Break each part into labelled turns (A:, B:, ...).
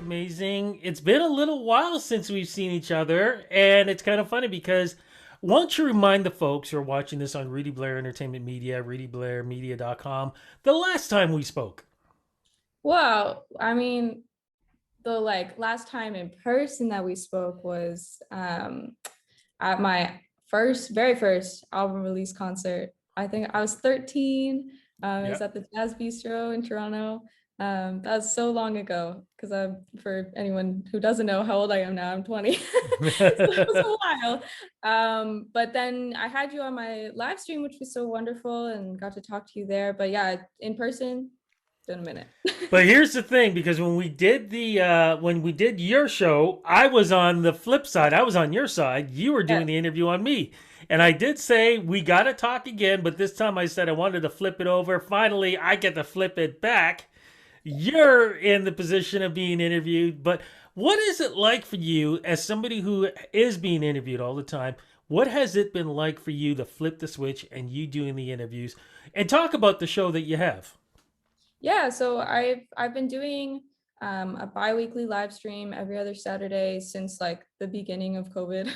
A: amazing. It's been a little while since we've seen each other, and it's kind of funny because why don't you remind the folks who are watching this on Rudy Blair Entertainment Media, rudyblairmedia.com, the last time we spoke?
B: Well, I mean, the last time in person that we spoke was at my very first album release concert. I think I was 13. It was
A: Yep.
B: at the Jazz Bistro in Toronto. That was so long ago because for anyone who doesn't know how old I am now, I'm 20. So it was a while. But then I had you on my live stream, which was so wonderful, and got to talk to you there. But yeah, in person, been a minute.
A: But here's the thing, because when we did your show, I was on the flip side. I was on your side. You were doing
B: Yes.
A: the interview on me. And I did say we got to talk again, but this time I said I wanted to flip it over. Finally, I get to flip it back. You're in the position of being interviewed, but what is it like for you as somebody who is being interviewed all the time? What has it been like for you to flip the switch and you doing the interviews and talk about the show that you have?
B: Yeah, so I've been doing a bi-weekly live stream every other Saturday since like the beginning of COVID.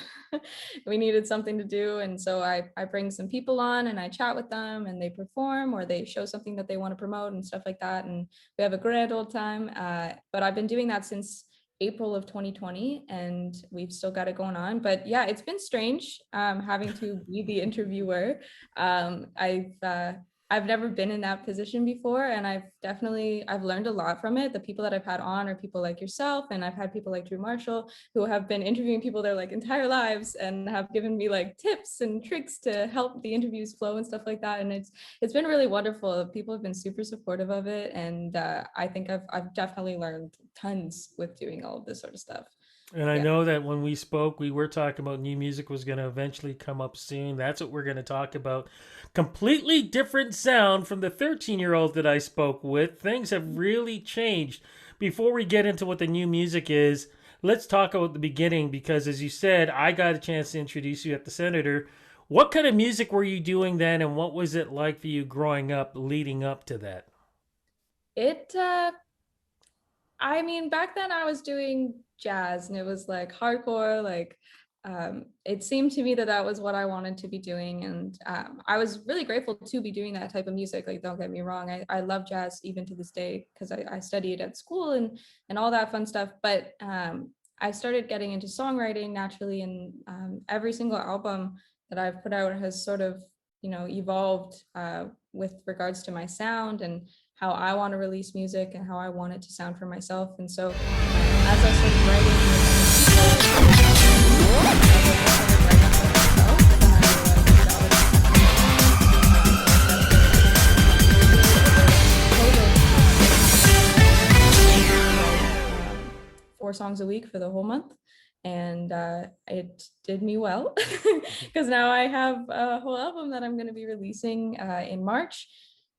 B: We needed something to do, and so I bring some people on and I chat with them, and they perform or they show something that they want to promote and stuff like that, and we have a grand old time. But I've been doing that since April of 2020, and we've still got it going on. But yeah, it's been strange having to be the interviewer. I've never been in that position before, and I've learned a lot from it. The people that I've had on are people like yourself, and I've had people like Drew Marshall who have been interviewing people their like entire lives and have given me like tips and tricks to help the interviews flow and stuff like that. And it's been really wonderful. People have been super supportive of it, and I think I've definitely learned tons with doing all of this sort of stuff.
A: And I
B: Yeah.
A: know that when we spoke, we were talking about new music was going to eventually come up soon. That's what we're going to talk about. Completely different sound from the 13-year-old that I spoke with. Things have really changed. Before we get into what the new music is, let's talk about the beginning because, as you said, I got a chance to introduce you at the Senator. What kind of music were you doing then, and what was it like for you growing up leading up to that?
B: It I mean, back then I was doing jazz and it was like hardcore, like it seemed to me that that was what I wanted to be doing. And I was really grateful to be doing that type of music. Like, don't get me wrong, I love jazz even to this day because I studied at school and all that fun stuff. But I started getting into songwriting naturally, and every single album that I've put out has sort of, evolved with regards to my sound and how I want to release music and how I want it to sound for myself. And so as I started writing with other people, I started writing for myself, and I realized that was 4 songs a week for the whole month. And it did me well because now I have a whole album that I'm going to be releasing in March,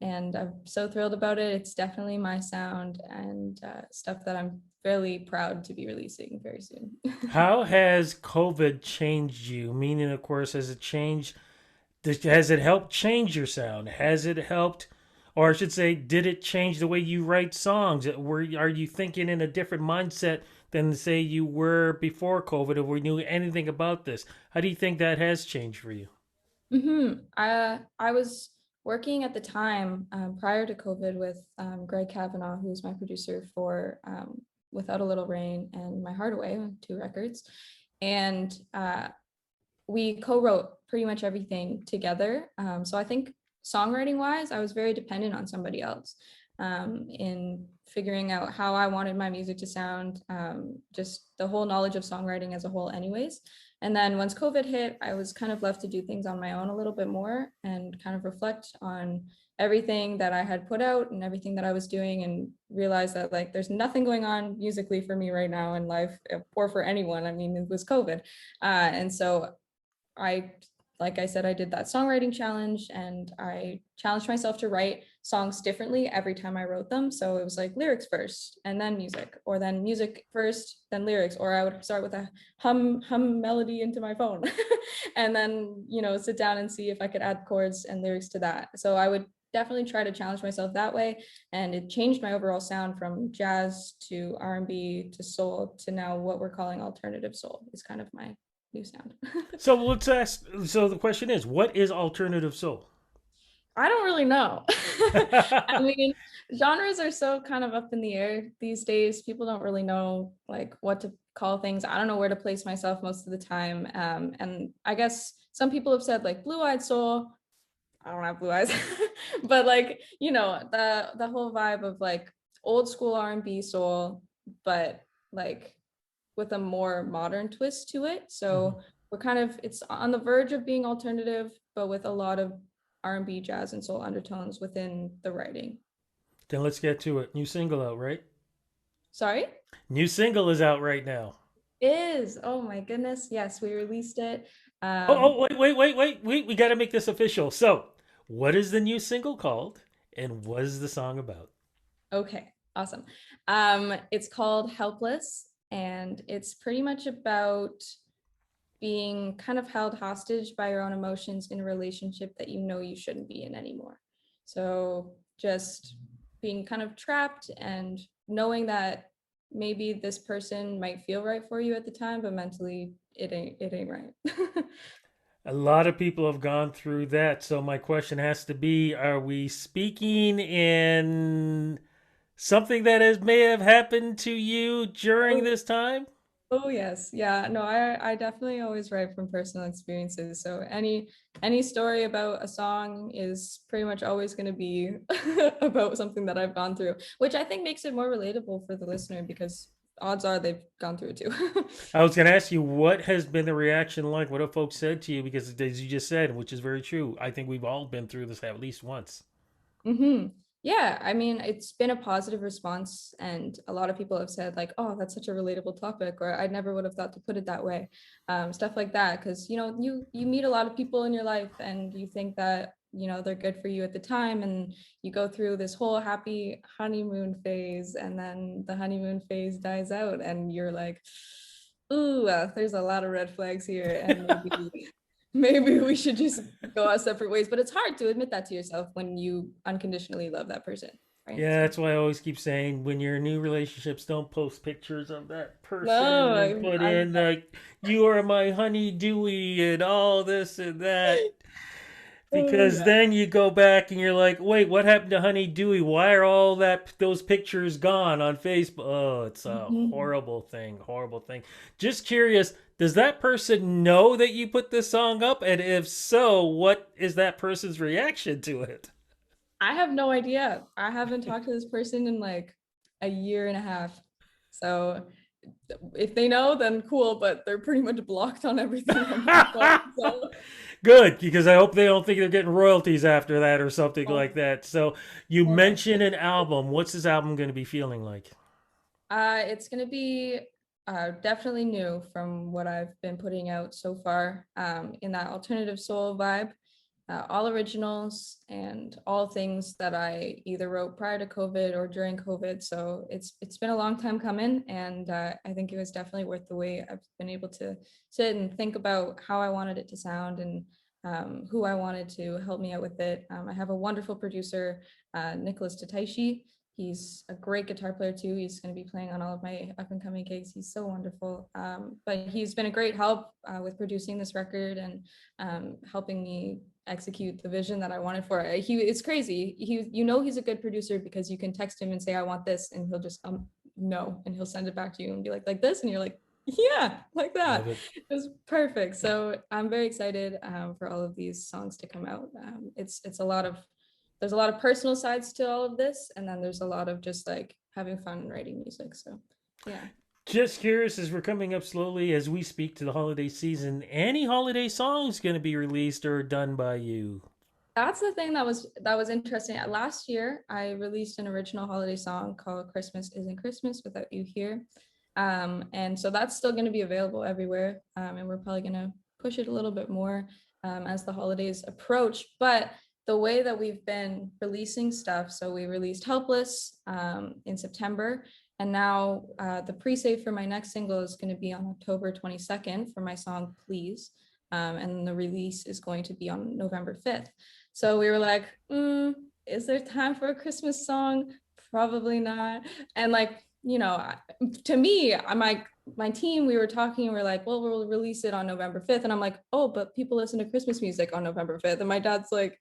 B: and I'm so thrilled about it. It's definitely my sound and stuff that I'm fairly proud to be releasing very soon.
A: How has COVID changed you? Meaning, of course, has it changed? Has it helped change your sound? Has it helped, or I should say, did it change the way you write songs? Are you thinking in a different mindset than say you were before COVID, or we knew anything about this? How do you think that has changed for you?
B: I was working at the time prior to COVID with Greg Kavanaugh, who's my producer for Without a Little Rain and My Heart Away, 2 records. And we co-wrote pretty much everything together. So I think songwriting wise, I was very dependent on somebody else in figuring out how I wanted my music to sound, just the whole knowledge of songwriting as a whole anyways. And then once COVID hit, I was kind of left to do things on my own a little bit more and kind of reflect on everything that I had put out and everything that I was doing, and realize that like there's nothing going on musically for me right now in life or for anyone. I mean, it was COVID. And so I, like I said, I did that songwriting challenge, and I challenged myself to write songs differently every time I wrote them. So it was like lyrics first and then music, or then music first, then lyrics, or I would start with a hum melody into my phone and then, sit down and see if I could add chords and lyrics to that. So I would definitely try to challenge myself that way, and it changed my overall sound from jazz to R&B to soul to now what we're calling alternative soul is kind of my new sound.
A: So let's ask. So the question is, what is alternative soul?
B: I don't really know. I mean, genres are so kind of up in the air these days. People don't really know like what to call things. I don't know where to place myself most of the time. And I guess some people have said like blue-eyed soul. I don't have blue eyes, but like the whole vibe of like old school R&B soul, but like with a more modern twist to it.
A: Mhm.
B: So we're kind of it's on the verge of being alternative, but with a lot of R&B, jazz, and soul undertones within the writing.
A: Then let's get to it. New single out, right?
B: Sorry?
A: New single is out right now.
B: Is oh my goodness. Yes, we released it.
A: Oh,
B: Um,
A: wait. We got to make this official. So, what is the new single called, and what is the song about?
B: okay, awesome. It's called Helpless, and it's pretty much about being kind of held hostage by your own emotions in a relationship that you know you shouldn't be in anymore. So just being kind of trapped and knowing that maybe this person might feel right for you at the time, but mentally it ain't right.
A: A lot of people have gone through that. So, my question has to be, are we speaking in something that may have happened to you during this time?
B: Oh yes, yeah. No, I definitely always write from personal experiences. So any story about a song is pretty much always going to be about something that I've gone through, which I think makes it more relatable for the listener because odds are they've gone through it too.
A: I was going to ask you, what has been the reaction like? What have folks said to you? Because as you just said, which is very true, I think we've all been through this at least once.
B: Hmm. Yeah, I mean, it's been a positive response, and a lot of people have said like, "Oh, that's such a relatable topic," or "I never would have thought to put it that way," stuff like that. Because you meet a lot of people in your life, and you think that they're good for you at the time, and you go through this whole happy honeymoon phase, and then the honeymoon phase dies out, and you're like, "Ooh, there's a lot of red flags here," and maybe we should just go our separate ways. But it's hard to admit that to yourself when you unconditionally love that person, right?
A: Yeah,
B: So
A: that's why I always keep saying when you're in new relationships, don't post pictures of that person
B: no,
A: and put in like you are my honey dewy and all this and that.
B: oh
A: Because
B: yeah.
A: then you go back and you're like, wait, what happened to Honey Dewey? Why are all those pictures gone on Facebook? Oh, it's a
B: Mhm.
A: horrible thing, horrible thing. Just curious, does that person know that you put this song up? And if so, what is that person's reaction to it?
B: I have no idea. I haven't talked to this person in like a year and a half. So if they know, then cool, but they're pretty much blocked on everything on my phone. So
A: Good, because I hope they don't think they're getting royalties after that or something like
B: oh,
A: that. So you
B: oh no.
A: mentioned an album. What's this album going to be feeling like?
B: It's gonna be definitely new from what I've been putting out so far, in that alternative soul vibe, all originals and all things that I either wrote prior to COVID or during COVID. So it's been a long time coming, and I think it was definitely worth the wait. I've been able to sit and think about how I wanted it to sound and who I wanted to help me out with it. I have a wonderful producer, Nicholas Tataishi. He's a great guitar player too. He's going to be playing on all of my up and coming gigs. He's so wonderful. But he's been a great help with producing this record and helping me execute the vision that I wanted for it. It's crazy. He's a good producer because you can text him and say I want this, and he'll just no, and he'll send it back to you and be like this, and you're like yeah, like
A: Love
B: that.
A: it.
B: It was perfect. So I'm very excited for all of these songs to come out. It's a lot of there's a lot of personal sides to all of this, and then there's a lot of just like having fun and writing music. So yeah.
A: Just curious, as we're coming up slowly as we speak to the holiday season, any holiday songs going to be released or done by you?
B: That's the thing that was interesting. Last year, I released an original holiday song called "Christmas Isn't Christmas Without You Here," and so that's still going to be available everywhere. And we're probably going to push it a little bit more as the holidays approach. But the way that we've been releasing stuff, so we released "Helpless" in September, and now the pre-save for my next single is going to be on October 22nd for my song "Please." And the release is going to be on November 5th. So we were like, is there time for a Christmas song? Probably not. And like, to me, I'm like, my team, we were talking and we're like, well, we'll release it on November 5th. And I'm like, oh, but people listen to Christmas music on November 5th. And my dad's like,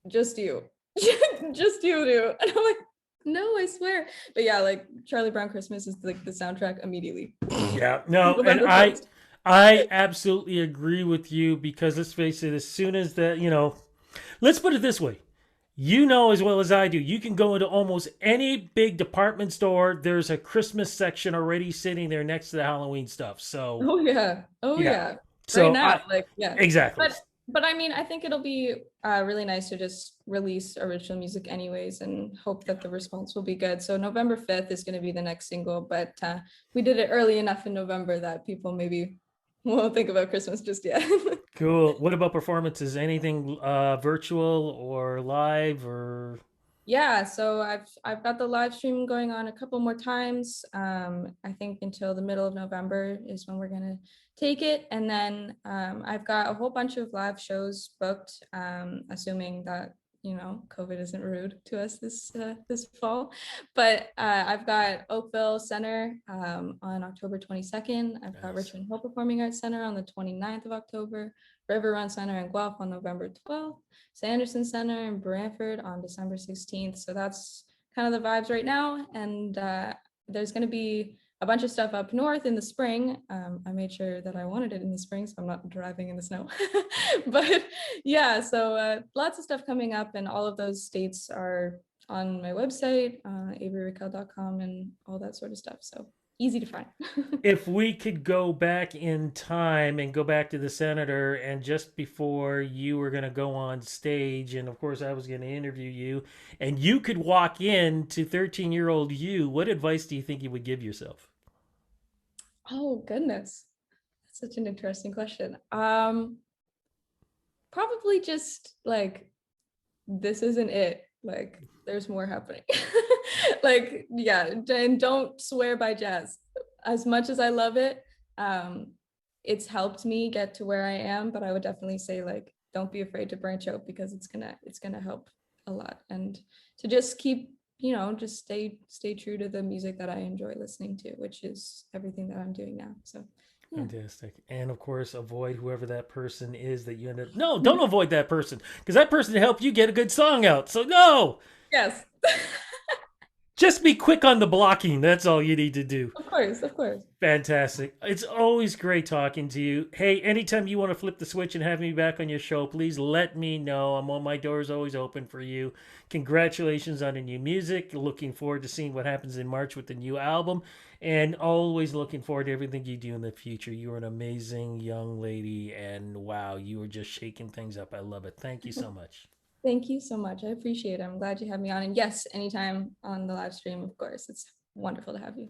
B: just you, just you do. And I'm like, no, I swear. But yeah, like Charlie Brown Christmas is like the soundtrack immediately.
A: Yeah, no, and
B: November
A: I
B: 1st.
A: I absolutely agree with you because let's face it, as soon as that, let's put it this way. You know as well as I do, you can go into almost any big department store. There's a Christmas section already sitting there next to the Halloween stuff. So,
B: Oh yeah. Oh
A: yeah.
B: yeah. Right
A: So,
B: now,
A: I
B: like yeah.
A: exactly.
B: But I mean, I think it'll be really nice to just release original music anyways and hope that the response will be good. So November 5th is going to be the next single, but we did it early enough in November that people maybe won't think about Christmas just yet.
A: Cool. What about performances? Anything virtual or live or
B: Yeah, so I've got the live stream going on a couple more times. I think until the middle of November is when we're gonna take it, and then I've got a whole bunch of live shows booked. Assuming that COVID isn't rude to us this fall, but I've got Oakville Center on October 22nd. I've got
A: nice?
B: Richmond Hill Performing Arts Center on the 29th of October. River Run Center in Guelph on November 12th. Sanderson Center in Brantford on December 16th. So that's kind of the vibes right now. And there's going to be a bunch of stuff up north in the spring. I made sure that I wanted it in the spring, so I'm not driving in the snow. But yeah, so lots of stuff coming up, and all of those dates are on my website, averyraquel.com, and all that sort of stuff. So easy to find.
A: If we could go back in time and go back to the senator, and just before you were going to go on stage, and of course I was going to interview you, and you could walk in to 13-year-old you, what advice do you think you would give yourself?
B: Oh, goodness. That's such an interesting question. Probably just like, this isn't it. Like, there's more happening. Like, yeah, and don't swear by jazz. As much as I love it, um, it's helped me get to where I am, but I would definitely say, like, don't be afraid to branch out, because it's gonna help a lot. And to just keep, just stay true to the music that I enjoy listening to, which is everything that I'm doing now. So yeah.
A: Fantastic. And of course, avoid whoever that person is that you end up. No, don't avoid that person because that person helped you get a good song out. So, no,
B: Yes.
A: just be quick on the blocking. That's all you need to do.
B: Of course, of course.
A: Fantastic. It's always great talking to you. Hey, anytime you want to flip the switch and have me back on your show, please let me know. I'm on my doors always open for you. Congratulations on the new music. Looking forward to seeing what happens in March with the new album. And always looking forward to everything you do in the future. You are an amazing young lady. And wow, you are just shaking things up. I love it. Thank you so much.
B: Thank you so much. I appreciate it. I'm glad you had me on. And yes, anytime on the live stream, of course. It's wonderful to have you.